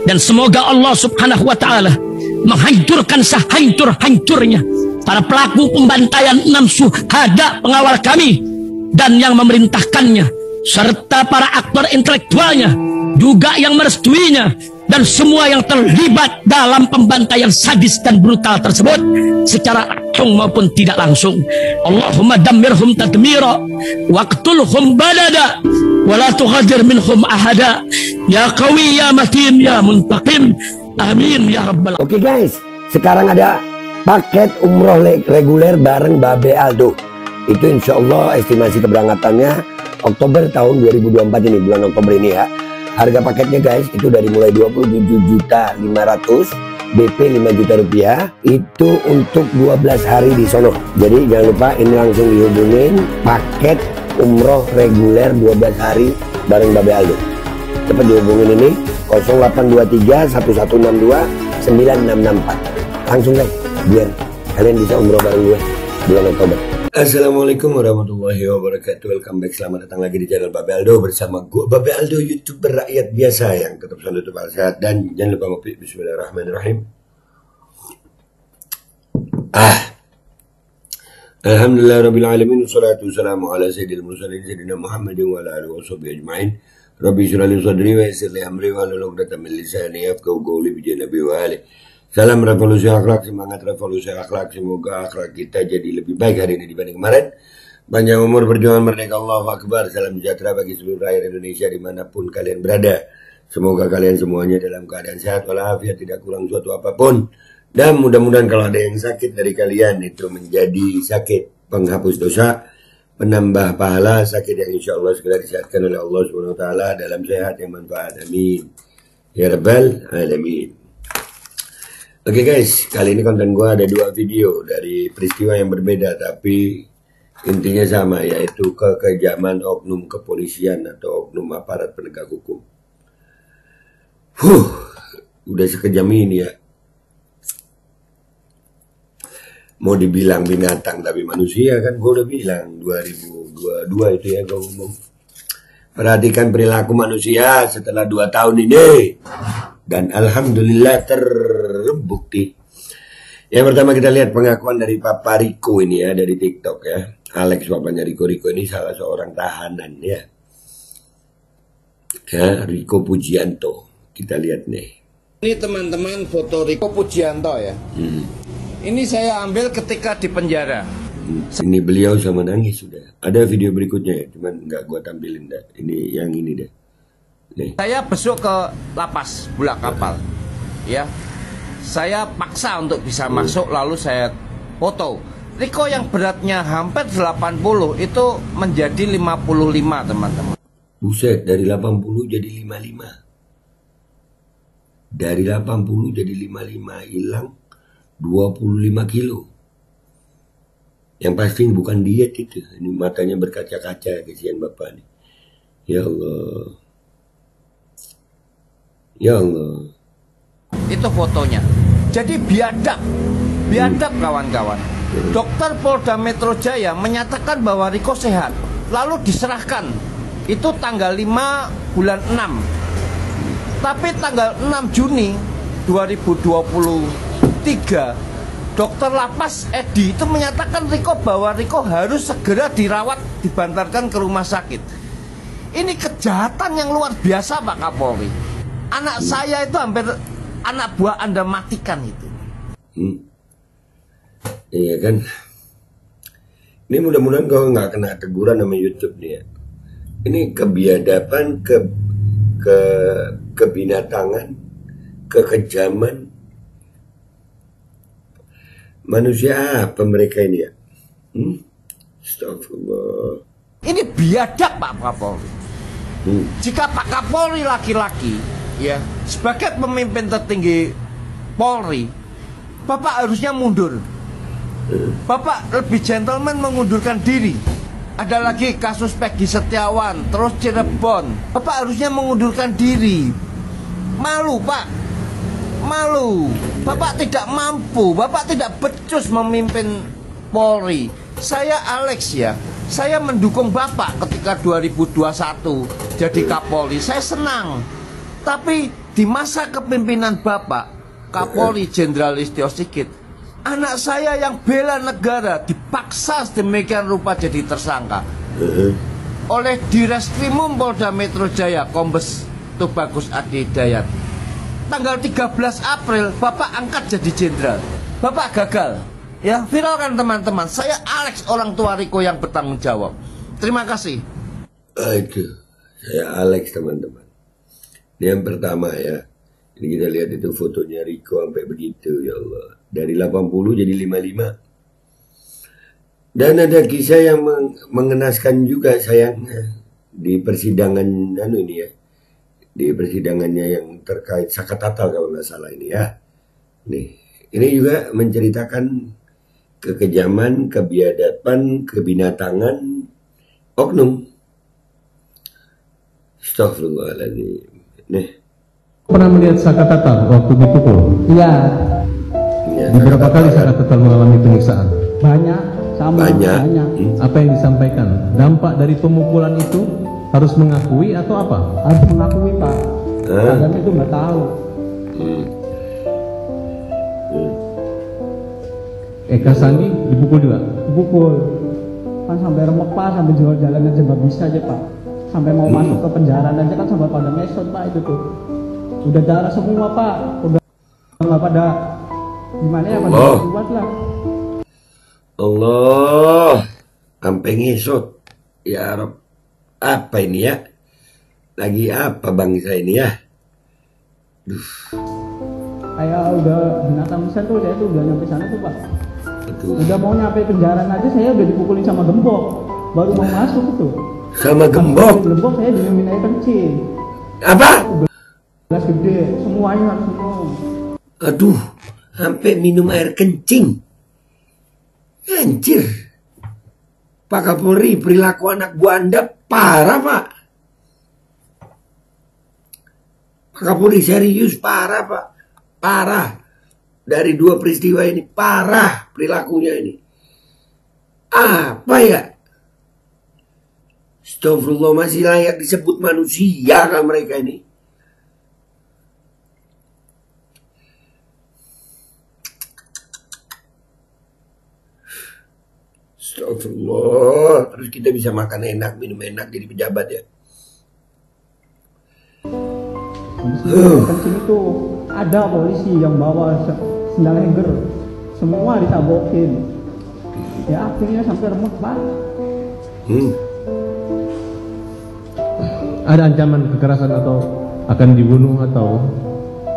Dan semoga Allah subhanahu wa ta'ala menghancurkan sehancur-hancurnya para pelaku pembantaian 6 syuhada pengawal kami dan yang memerintahkannya, serta para aktor intelektualnya juga yang merestuinya, dan semua yang terlibat dalam pembantaian sadis dan brutal tersebut secara langsung maupun tidak langsung. Allahumma dammirhum tadmira waqtulhum badada wala tughadir minhum ahada ya qawi ya matin ya muntaqim, amin ya rabbal. Oke guys, sekarang ada paket umroh reguler bareng Babe Aldo. Itu insya Allah estimasi keberangkatannya Oktober tahun 2024 ini, bulan Oktober ini ya. Harga paketnya guys itu dari mulai 27.500.000, DP 5 juta rupiah. Itu untuk 12 hari di sono. Jadi jangan lupa ini langsung dihubungin paket umroh reguler 12 hari bareng Babe Aldo. Cepat dihubungin ini 0823 1162 9664. Langsung guys, biar kalian bisa umroh bareng gue bulan Oktober. Assalamualaikum warahmatullahi wabarakatuh. Welcome back, selamat datang lagi di channel Babe Aldo bersama gue Babe Aldo, YouTuber rakyat biasa yang tetap selalu sehat. Dan jangan lupa ngopi. Bismillahirrahmanirrahim. Alhamdulillah rabbil alamin, wassalatu wassalamu ala sayyidil mursalin sayyidina Muhammadin wa ala alihi washabihi ajmain. Rabbi shrah li sadri wa yassir li amri wa hlul 'uqdatam min lisani yafqahu qawli bi nabi wa alihi. Salam revolusi akhlak, semangat revolusi akhlak. Semoga akhlak kita jadi lebih baik hari ini dibanding kemarin. Panjang umur, perjuangan merdeka, Allahu Akbar. Salam sejahtera bagi seluruh rakyat Indonesia dimanapun kalian berada. Semoga kalian semuanya dalam keadaan sehat walafiat, tidak kurang suatu apapun. Dan mudah-mudahan kalau ada yang sakit dari kalian itu menjadi sakit penghapus dosa, penambah pahala, sakit yang insya Allah segera disehatkan oleh Allah Subhanahu Wa Taala dalam sehat yang manfaat. Amin ya rabbal alamin. Oke guys, kali ini konten gue ada 2 video dari peristiwa yang berbeda tapi intinya sama, yaitu kekejaman oknum kepolisian atau oknum aparat penegak hukum. Udah sekejam ini ya. Mau dibilang binatang tapi manusia kan, gue udah bilang 2022 itu ya gue ngomong. Perhatikan perilaku manusia setelah 2 tahun ini. Dan alhamdulillah terbukti. Yang pertama kita lihat pengakuan dari Papa Riko ini ya, dari TikTok ya. Alex papanya Riko. Riko ini salah seorang tahanan ya. Ya, Riko Pujianto. Kita lihat nih. Ini teman-teman foto Riko Pujianto ya. Ini saya ambil ketika di penjara. Ini beliau sama nangis sudah. Ada video berikutnya ya, cuman nggak gua tampilin dah. Ini yang ini deh. Nih. Saya besok ke lapas Bulak Kapal, ya. Saya paksa untuk bisa masuk, lalu saya foto. Riko yang beratnya hampir 80 itu menjadi 55 teman-teman. Buset, dari 80 jadi 55. Dari 80 jadi 55, hilang 25 kilo. Yang pasti bukan diet itu. Ini matanya berkaca-kaca, kesian bapak nih. Ya Allah. Ya Allah. Itu fotonya. Jadi biadab kawan-kawan. Dokter Polda Metro Jaya menyatakan bahwa Riko sehat, lalu diserahkan. Itu tanggal 5 bulan 6. Tapi tanggal 6 Juni 2023, Dokter Lapas Edi itu menyatakan bahwa Riko harus segera dirawat, dibantarkan ke rumah sakit. Ini kejahatan yang luar biasa Pak Kapolri. Anak saya itu hampir anak buah Anda matikan itu. Iya kan. Ini mudah-mudahan kau nggak kena teguran sama YouTube nih ya. Ini kebiadaban, kebinatangan, kekejaman. Manusia apa mereka ini ya? Astagfirullah. Ini biadab Pak Kapolri. Jika Pak Kapolri laki-laki, ya, sebagai pemimpin tertinggi Polri, Bapak harusnya mundur. Bapak lebih gentleman mengundurkan diri. Ada lagi kasus Peggy Setiawan, terus Cirebon. Bapak harusnya mengundurkan diri. Malu Pak, malu. Bapak tidak mampu, Bapak tidak becus memimpin Polri. Saya Alex ya, saya mendukung Bapak ketika 2021 jadi Kapolri. Saya senang. Tapi di masa kepemimpinan Bapak Kapolri Jenderal Listio Sigit, anak saya yang bela negara dipaksa sedemikian rupa jadi tersangka oleh Direskrimum Polda Metro Jaya Kombes Tubagus Adi Hidayat. Tanggal 13 April Bapak angkat jadi jenderal. Bapak gagal. Ya, viralkan teman-teman. Saya Alex, orang tua Riko yang bertanggung jawab. Terima kasih. Itu saya Alex, teman-teman. Ini yang pertama ya. Ini kita lihat itu fotonya Riko sampai begitu, ya Allah. Dari 80 jadi 55. Dan ada kisah yang mengenaskan juga sayangnya di persidangan ini ya. Di persidangannya yang terkait Sakatatal kalau nggak salah ini ya. Ini juga menceritakan kekejaman, kebiadaban, kebinatangan oknum. Astagfirullahaladzim. Pernah melihat Sakatatal waktu dipukul? Iya. Ya, Beberapa kali Sakatatal mengalami penyiksaan. Banyak, sama Banyak. Apa yang disampaikan? Dampak dari pemukulan itu harus mengakui atau apa? Harus mengakui, Pak. Kadang itu nggak tahu. Eka Sandi dipukul juga? Dipukul. Kan sampai remek, Pak, sampai jual jalan aja nggak bisa aja, Pak. Sampai mau masuk ke penjara aja kan sampai pada ngesot, Pak, itu tuh. Udah darah semua, Pak. Udah nggak pada gimana ya, pada kuat lah. Allah, sampai ngesot. Ya Rob, apa ini ya? Lagi apa bangsa ini ya? Kayak udah binatang bisa tuh, saya tuh udah nyampe sana tuh, Pak. Betul. Udah mau nyampe penjara aja saya udah dipukulin sama gembok. Baru mau masuk itu. Sama gembok. Gembok saya diminumin air kencing. Apa? Gelas gede, semuanya harus minum. Aduh, sampai minum air kencing. Anjir. Pak Kapolri, perilaku anak buah Anda parah, Pak. Pak Kapolri serius parah, Pak. Parah. Dari dua peristiwa ini parah perilakunya ini. Apa ya? Astagfirullah, masih layak disebut manusia kan mereka ini? Astagfirullah, terus kita bisa makan enak, minum enak jadi pejabat ya. Kencing itu ada polisi yang bawa sendal hanger, semua ditabokin. Ya akhirnya sampai remek, Pak. Ada ancaman kekerasan atau akan dibunuh atau?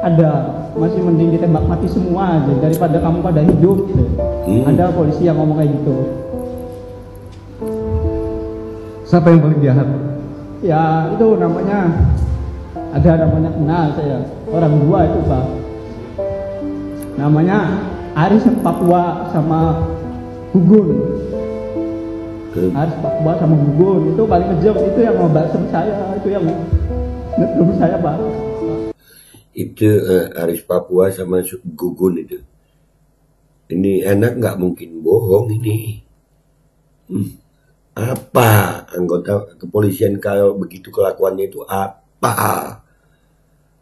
Ada, masih mending ditembak mati semua aja daripada kamu pada hidup. Ada polisi yang ngomong kayak gitu. Siapa yang paling jahat? Ya itu namanya kenal saya, orang dua itu, Pak. Namanya Aris Papua sama Gugun. Aris Papua sama Gugun itu paling kejam, itu yang ngebasem saya, itu yang ngerum saya, Pak. Itu Aris Papua sama Gugun itu. Ini anak nggak mungkin bohong ini. Apa anggota kepolisian kalau begitu kelakuannya itu apa?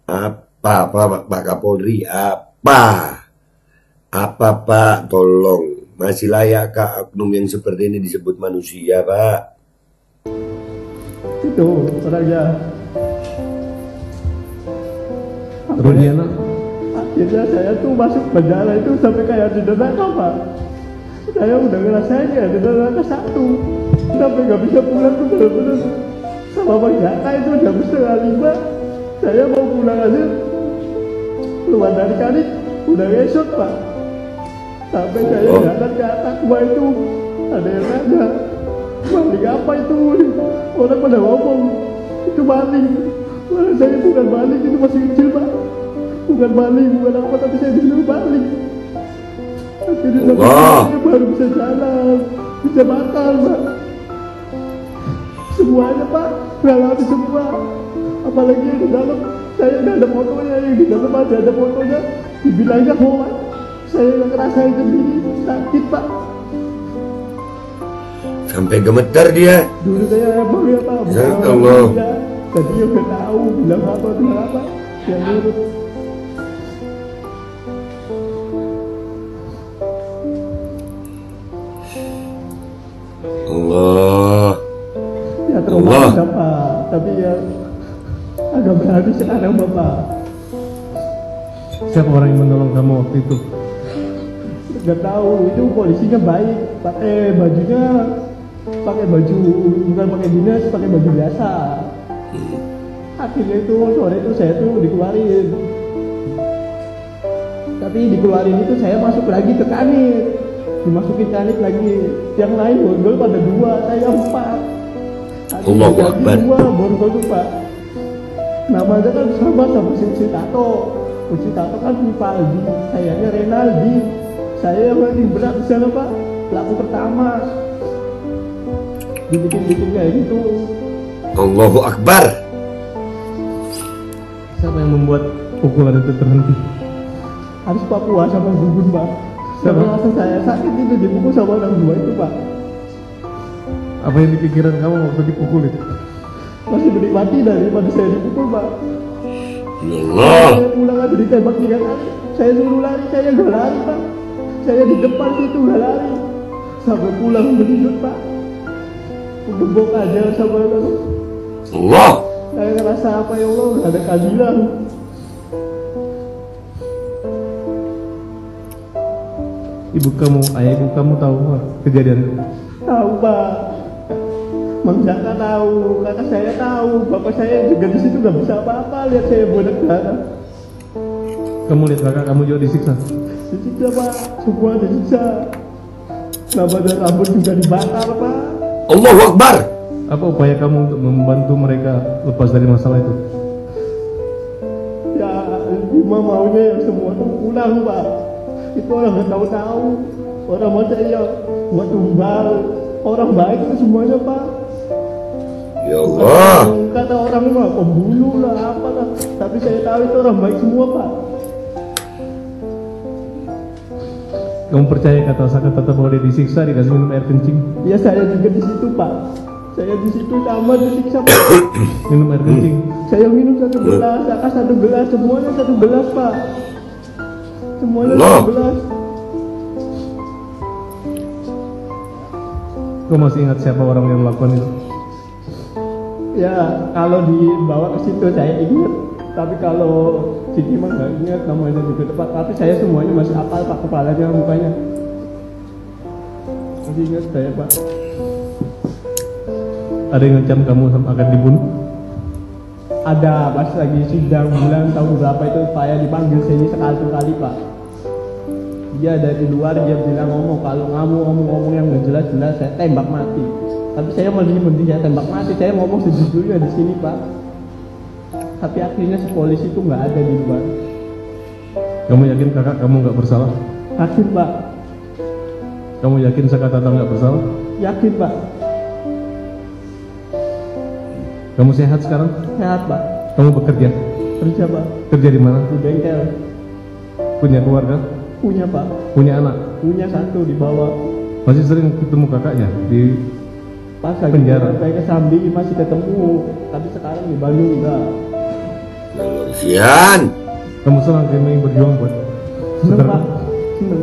Apa Pak Kapolri? Apa Pak? Tolong, masih layakkah oknum yang seperti ini disebut manusia, Pak? Itu orangnya. Rudiana? Akhirnya saya tuh masuk penjara itu sampai kayak di neraka, Pak. Saya udah ngerasain ya di neraka satu. Sampai gak bisa pulang tuh bener-bener. Sama Bang Jaka itu jam 4:30. Saya mau pulang aja. Keluar dari kali udah ngesot, Pak. Sampai saya jalan ke atas gua itu ada yang nanya, maling apa itu? Orang pada ngomong itu maling. Malah saya bukan maling, itu masih kecil, Pak. Bukan maling, bukan apa, tapi saya disuruh maling. Akhirnya saya baru bisa jalan, bisa makan, Pak. Semuanya, Pak, ngalami semua. Apalagi yang di dalam, saya nggak ada fotonya, yang di dalam ada fotonya. Dibilangnya hoax, saya nggak ngerasain sendiri, sakit, Pak. Sampai gemeter dia. Dulu saya emang ya, Pak. Ya Allah. Tadi udah tahu bilang apa. yang nurut. Allah. Ya trauma Bapak, tapi ya agak berarti sekarang Bapak. Siapa orang yang menolong kamu waktu itu? Gak tahu, itu polisinya baik, pakai bajunya, pakai baju bukan pakai dinas, pakai baju biasa. Akhirnya itu sore itu saya tuh dikeluarin, tapi dikeluarin itu saya masuk lagi ke kanit, dimasukin kanit lagi. Yang lain borgol pada 2, saya 4. Allahu Akbar. 2 borgol tuh Pak. Namanya kan sama si Tato. Si Tato kan Vivaldi, sayanya Renaldi. Saya yang paling berat di sana Pak, pelaku pertama. Dibikin kayak gitu. Allahu Akbar. Siapa yang membuat pukulan itu terhenti? Harus Papua sama Gugun Pak. Siapa? Karena rasa saya sakit itu dipukul sama orang 2 itu Pak. Apa yang dipikiran kamu waktu dipukulin? Masih menikmati daripada saya dipukul Pak. Ya Allah. Saya pulang aja ditembak 3 kali. Saya suruh lari, saya gak lari Pak. Saya di depan situ gak lari. Sampai pulang menunjuk Pak. Gebok aja sama Allah. saya ngerasa apa ya Allah, gak ada keadilan. Ibu kamu, ayah ibu kamu tahu kejadian itu? Tahu Pak. Mang Jaka tahu, kakak saya tahu, bapak saya juga di situ gak bisa apa-apa lihat saya bodak darah. Kamu lihat kakak kamu juga disiksa? Disiksa Pak, semua disiksa. Nama dan rambut juga dibakar Pak. Allahu Akbar. Apa upaya kamu untuk membantu mereka lepas dari masalah itu? Ya, Lima maunya yang semua tuh pulang Pak. Itu orang gak tahu-tahu. Orang mau saya buat tumbal. Orang baik itu semuanya Pak. Ya Allah. Kata orang mah pembunuh lah apalah. Tapi saya tahu itu orang baik semua Pak. Kamu percaya kata-kata bahwa dia disiksa dikasih minum air kencing? Ya saya juga di situ Pak. Saya di situ sama disiksa Pak. Minum air kencing? Saya minum 1 gelas, kakak 1 gelas, semuanya 1 gelas Pak. Semuanya Allah. 1 gelas. Kau masih ingat siapa orang yang melakukan itu? Ya kalau dibawa ke situ saya ingat. Tapi kalau Siti mah nggak ingat namanya juga tepat. Tapi saya semuanya masih hafal Pak, kepalanya, mukanya. Masih ingat saya Pak. Ada yang ngecam kamu akan dibunuh? Ada pas lagi sidang bulan tahun berapa itu saya dipanggil sini sekali Pak. Dia dari luar dia bilang ngomong, kalau kamu ngomong yang nggak jelas-jelas saya tembak mati. Tapi saya mending saya tembak mati. Saya ngomong sejujurnya di sini Pak. Tapi akhirnya si polisi itu nggak ada di luar. Kamu yakin kakak kamu nggak bersalah? Yakin Pak. Kamu yakin Sakatata nggak bersalah? Yakin Pak. Kamu sehat sekarang? Sehat Pak. Kamu bekerja? Kerja Pak. Kerja di mana? Di bengkel. Punya keluarga? Punya Pak. Punya anak? Punya 1 di bawah. Masih sering ketemu kakaknya di Pas lagi penjara? saya ke Sambi masih ketemu. Tapi sekarang di Bandung enggak. Sian. Kamu senang kami berjuang buat Seneng saudara? Pak. Seneng.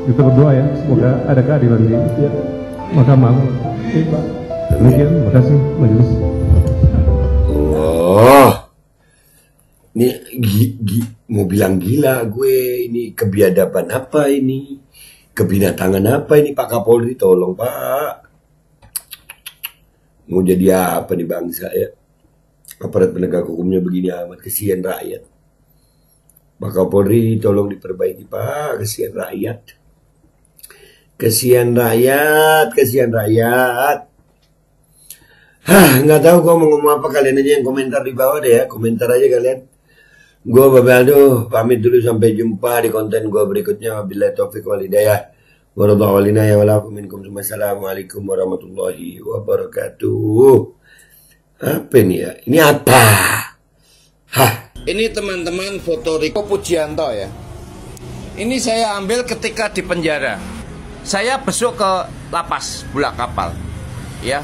Kita berdoa ya, semoga ada keadilan di Iya. Mahkamah. Iya Pak. Demikian, terima kasih majelis. Allah. Ini mau bilang gila gue, ini kebiadaban apa ini? Kebinatangan apa ini Pak Kapolri? Tolong Pak. Mau jadi apa nih bangsa ya? Aparat penegak hukumnya begini amat, kesian rakyat. Pak Kapolri tolong diperbaiki Pak, kesian rakyat. Kesian rakyat, kesian rakyat. Nggak tahu gue mau ngomong apa, kalian aja yang komentar di bawah deh ya, komentar aja kalian. Gue Babaldo pamit dulu, sampai jumpa di konten gue berikutnya. Wabillahi taufiq wal hidayah. Wassalamualaikum warahmatullahi wabarakatuh. Apa ini ya? Ini apa? Ini teman-teman foto Riko Pujianto ya. Ini saya ambil ketika di penjara. Saya besok ke lapas Bulak Kapal. Ya.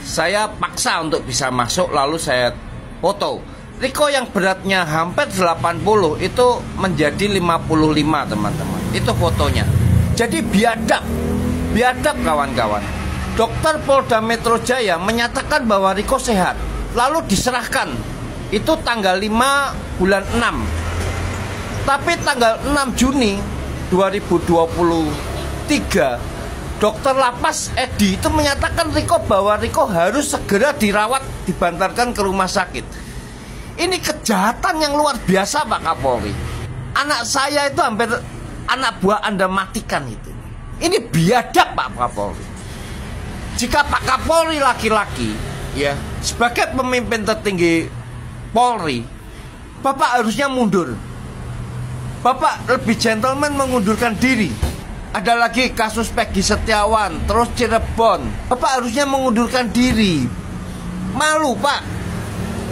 Saya paksa untuk bisa masuk, lalu saya foto Riko yang beratnya hampir 80 itu menjadi 55 teman-teman. Itu fotonya. Jadi biadab kawan-kawan. Dokter Polda Metro Jaya menyatakan bahwa Riko sehat, lalu diserahkan. Itu tanggal 5 bulan 6. Tapi tanggal 6 Juni 2023, Dokter Lapas Edi itu menyatakan bahwa Riko harus segera dirawat, dibantarkan ke rumah sakit. Ini kejahatan yang luar biasa Pak Kapolri. Anak saya itu hampir anak buah Anda matikan itu. Ini biadab Pak Kapolri. Jika Pak Kapolri laki-laki, ya, sebagai pemimpin tertinggi Polri, Bapak harusnya mundur. Bapak lebih gentleman mengundurkan diri. Ada lagi kasus Peggy Setiawan, terus Cirebon. Bapak harusnya mengundurkan diri. Malu Pak,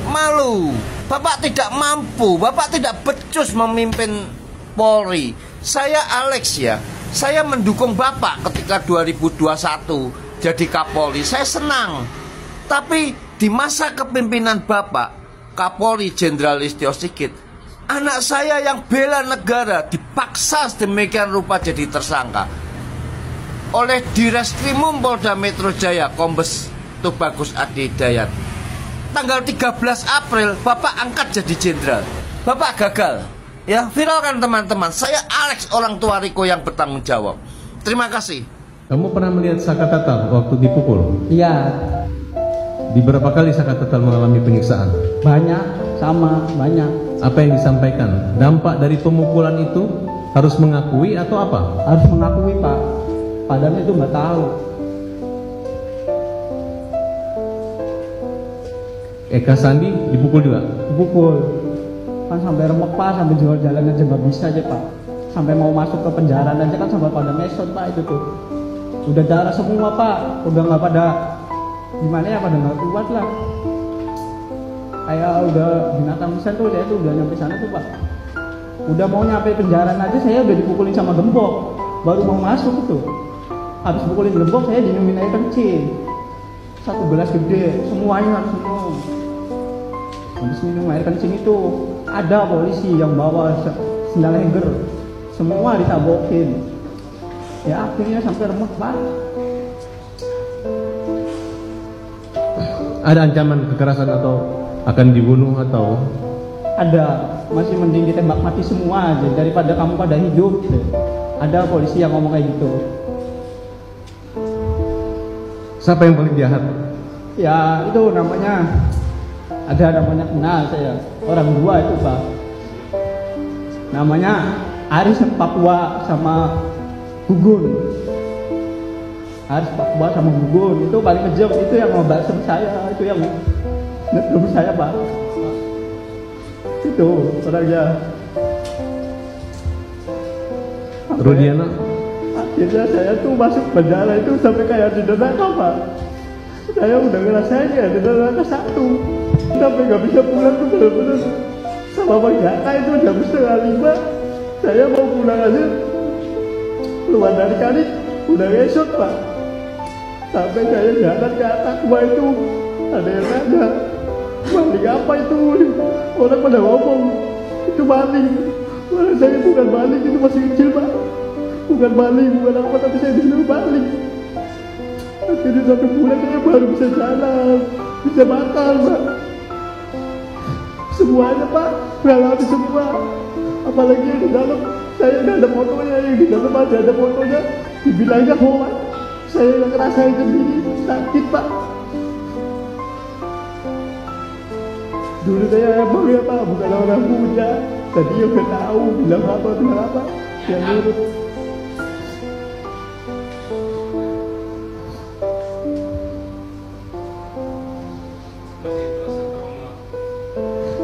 malu. Bapak tidak mampu, Bapak tidak becus memimpin Polri. Saya Alex ya, saya mendukung Bapak ketika 2021 jadi Kapolri. Saya senang. Tapi di masa kepemimpinan Bapak, Kapolri Jenderal Listio Sigit, anak saya yang bela negara dipaksa sedemikian rupa jadi tersangka oleh Direskrimum Polda Metro Jaya, Kombes Tubagus Adi Hidayat. Tanggal 13 April Bapak angkat jadi jenderal. Bapak gagal. Ya, viralkan teman-teman. Saya Alex, orang tua Riko yang bertanggung jawab. Terima kasih. Kamu pernah melihat Saka Tatal waktu dipukul? Iya, Di berapa kali Saka Tatal mengalami penyiksaan? banyak, sama, banyak. Apa yang disampaikan? Dampak dari pemukulan itu harus mengakui atau apa? Harus mengakui Pak, padahal itu nggak tahu. Eka Sandi dipukul juga? Dipukul, kan sampai remek Pak, sampai jual jalan aja nggak bisa aja Pak. Sampai mau masuk ke penjara aja kan sampai pada mesot Pak itu tuh. Udah darah semua Pak, udah nggak pada gimana ya, pada nggak kuat lah. Kayak udah binatang pisan tuh, saya tuh udah nyampe sana tuh Pak. Udah mau nyampe penjara aja saya udah dipukulin sama gembok, baru mau masuk tuh. Habis pukulin gembok saya diminum air kencing, 1 gelas gede, semuanya harus minum. Habis minum air kencing itu ada polisi yang bawa sendal henger, semua ditabokin. Ya akhirnya sampai remek Pak. Ada ancaman kekerasan atau akan dibunuh atau? Ada, masih mending ditembak mati semua aja daripada kamu pada hidup. Ada polisi yang ngomong kayak gitu. Siapa yang paling jahat? Ya itu namanya, ada namanya kenal saya, orang dua itu Pak. Namanya Aris Papua sama Gugun. Aris Papua sama Gugun itu paling kejam, itu yang ngebasem saya, itu yang ngerum saya Pak. Itu orangnya. Rudiana? Akhirnya saya tuh masuk penjara itu sampai kayak di neraka Pak. Saya udah ngerasain ya di neraka 1, sampai nggak bisa pulang tuh bener-bener sama Bang Jaka itu jam 4:30. Saya mau pulang aja, keluar dari kali udah ngesot Pak. Sampai saya jalan ke atas itu ada yang nanya, maling apa itu? Orang pada ngomong itu maling. Malah saya bukan maling, itu masih kecil Pak. Bukan maling, bukan apa, tapi saya disuruh maling. Akhirnya 1 bulan saya baru bisa jalan, bisa makan Pak. Semuanya Pak, mengalami semua. Apalagi yang di dalam, saya nggak ada fotonya, yang di dalam masih ada fotonya. Dibilangnya hoax, saya yang ngerasain sendiri, sakit Pak. Dulu saya emang ya Pak, bukan orang muda. Tadi ya udah tahu, bilang apa, yang nurut.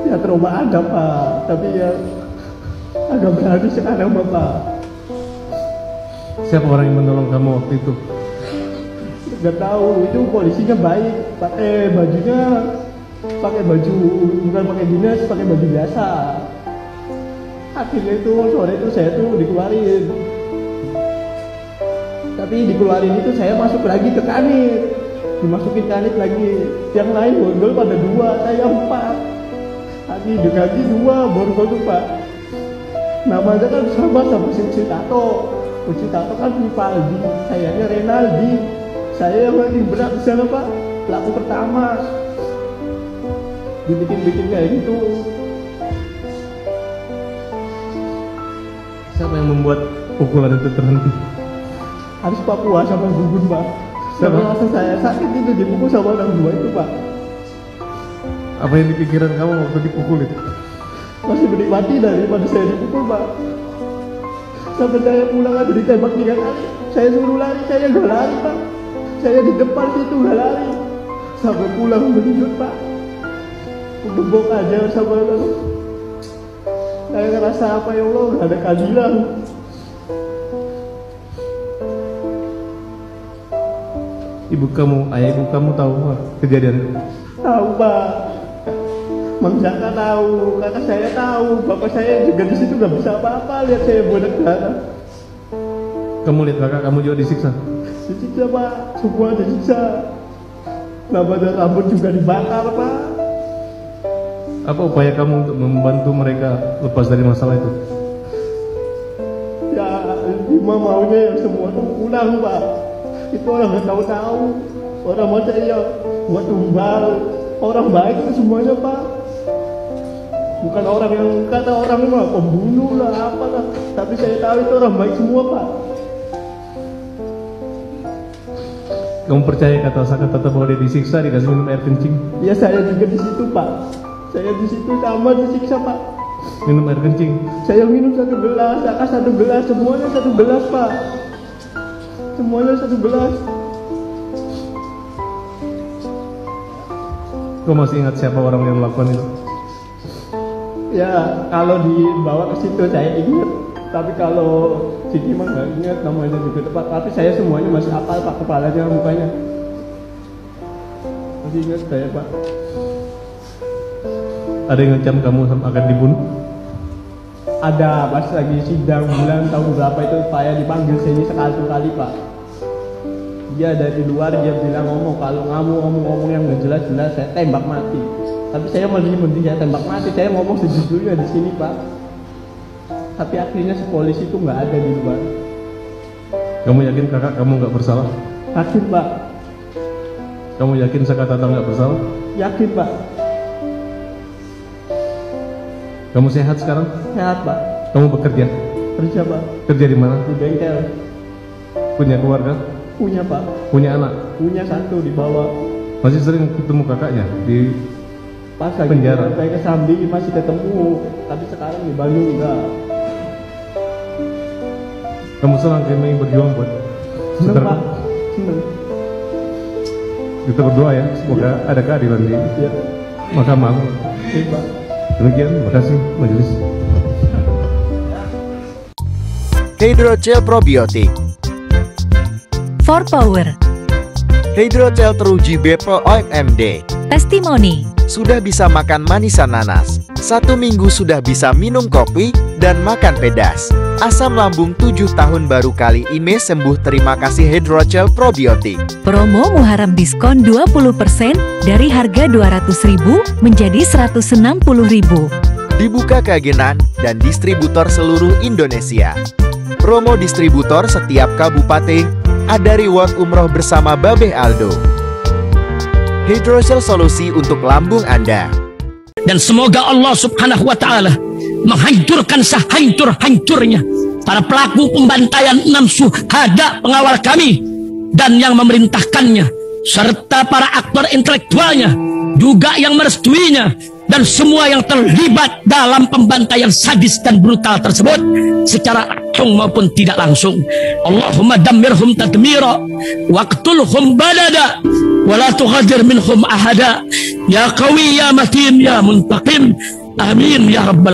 Ya trauma ada Pak, tapi ya agak berani sekarang Bapak. Siapa orang yang menolong kamu waktu itu? Gak tahu, itu polisinya baik, pakai bajunya, pakai baju bukan pakai dinas, pakai baju biasa. Akhirnya itu sore itu saya tuh dikeluarin. Tapi dikeluarin itu saya masuk lagi ke kanit, dimasukin kanit lagi. Yang lain gondol pada 2, saya 4. kaki 2 baru tuh Pak. Namanya kan sama si Ucitato. Ucitato kan Vivaldi, sayanya Renaldi. Saya yang paling berat di sana Pak, pelaku pertama. Dibikin kayak gitu. Siapa yang membuat pukulan itu terhenti? Harus Papua sama Gugun Pak. Sampai rasa saya sakit itu dipukul sama orang 2 itu Pak. Apa yang dipikiran kamu waktu dipukul itu? Masih menikmati daripada saya dipukul Pak. Sampai saya pulang aja ditembak 3 kali. Saya suruh lari, saya gak lari Pak. Saya di depan situ gak lari. Sampai pulang menunjuk Pak. Gebok aja sama orang. Saya ngerasa apa ya Allah, gak ada keadilan. Ibu kamu, ayah ibu kamu tahu kejadian itu? Tahu Pak. Mang Jaka tahu, kakak saya tahu, bapak saya juga di situ gak bisa apa-apa lihat saya bodak darah. Kamu lihat kakak kamu juga disiksa? Disiksa Pak, semua disiksa. Badan rambut juga dibakar Pak. Apa upaya kamu untuk membantu mereka lepas dari masalah itu? Ya, cuma maunya yang semua tuh pulang Pak. Itu orang gak tahu-tahu. Orang masa ya buat tumbal. Orang baik itu semuanya Pak. Bukan orang yang kata orang mah pembunuh lah apalah. Tapi saya tahu itu orang baik semua Pak. Kamu percaya kata bahwa dia disiksa dikasih minum air kencing? Ya saya juga di situ Pak. Saya di situ sama disiksa Pak. Minum air kencing? Saya minum 1 gelas, kakak 1 gelas, semuanya 1 gelas Pak. Semuanya 1 gelas. Kau masih ingat siapa orang yang melakukan itu? Ya kalau dibawa ke situ saya ingat. Tapi kalau Siti mah nggak ingat namanya juga tepat. Tapi saya semuanya masih hafal Pak, kepalanya, mukanya. Masih ingat saya Pak. Ada yang ngecam kamu akan dibunuh? Ada, pas lagi sidang bulan tahun berapa itu saya dipanggil sini sekali Pak. Dia dari luar dia bilang ngomong, kalau kamu ngomong yang nggak jelas-jelas saya tembak mati. Tapi saya mending saya tembak mati, saya ngomong sejujurnya di sini Pak. Tapi akhirnya si polisi itu nggak ada di luar. Kamu yakin kakak kamu nggak bersalah? Yakin Pak. Kamu yakin Sakatata nggak bersalah? Yakin Pak. Kamu sehat sekarang? Sehat Pak. Kamu bekerja? Kerja Pak. Kerja di mana? Di bengkel. Punya keluarga? Punya Pak. Punya anak? Punya 1 di bawah. Masih sering ketemu kakaknya di pas lagi penjara? Saya ke Sambi masih ketemu, tapi sekarang di Bandung enggak. Kamu senang kami berjuang buat Seneng saudara? Pak. Seneng. Kita berdoa ya, semoga ada keadilan di Iya. Mahkamah. Iya Pak. Demikian, terima kasih majelis. Hydrogel probiotik. For Power. Hydrogel teruji BPOM OMD. Testimoni. Sudah bisa makan manisan nanas. 1 minggu sudah bisa minum kopi dan makan pedas. Asam lambung 7 tahun baru kali ini sembuh. Terima kasih Hydrogel probiotik. Promo Muharram diskon 20% dari harga 200.000 menjadi 160.000. Dibuka keagenan dan distributor seluruh Indonesia. Promo distributor setiap kabupaten. Ada reward umroh bersama Babeh Aldo. Hydrogel solusi untuk lambung Anda. Dan semoga Allah Subhanahu wa Ta'ala menghancurkan sehancur-hancurnya para pelaku pembantaian 6 syuhada pengawal kami dan yang memerintahkannya, serta para aktor intelektualnya juga yang merestuinya, dan semua yang terlibat dalam pembantaian sadis dan brutal tersebut secara langsung maupun tidak langsung. Allahumma dammirhum tadmira waqtulhum balada wala tughadir minhum ahada ya qawi ya matin ya muntaqim. Amin ya rabbal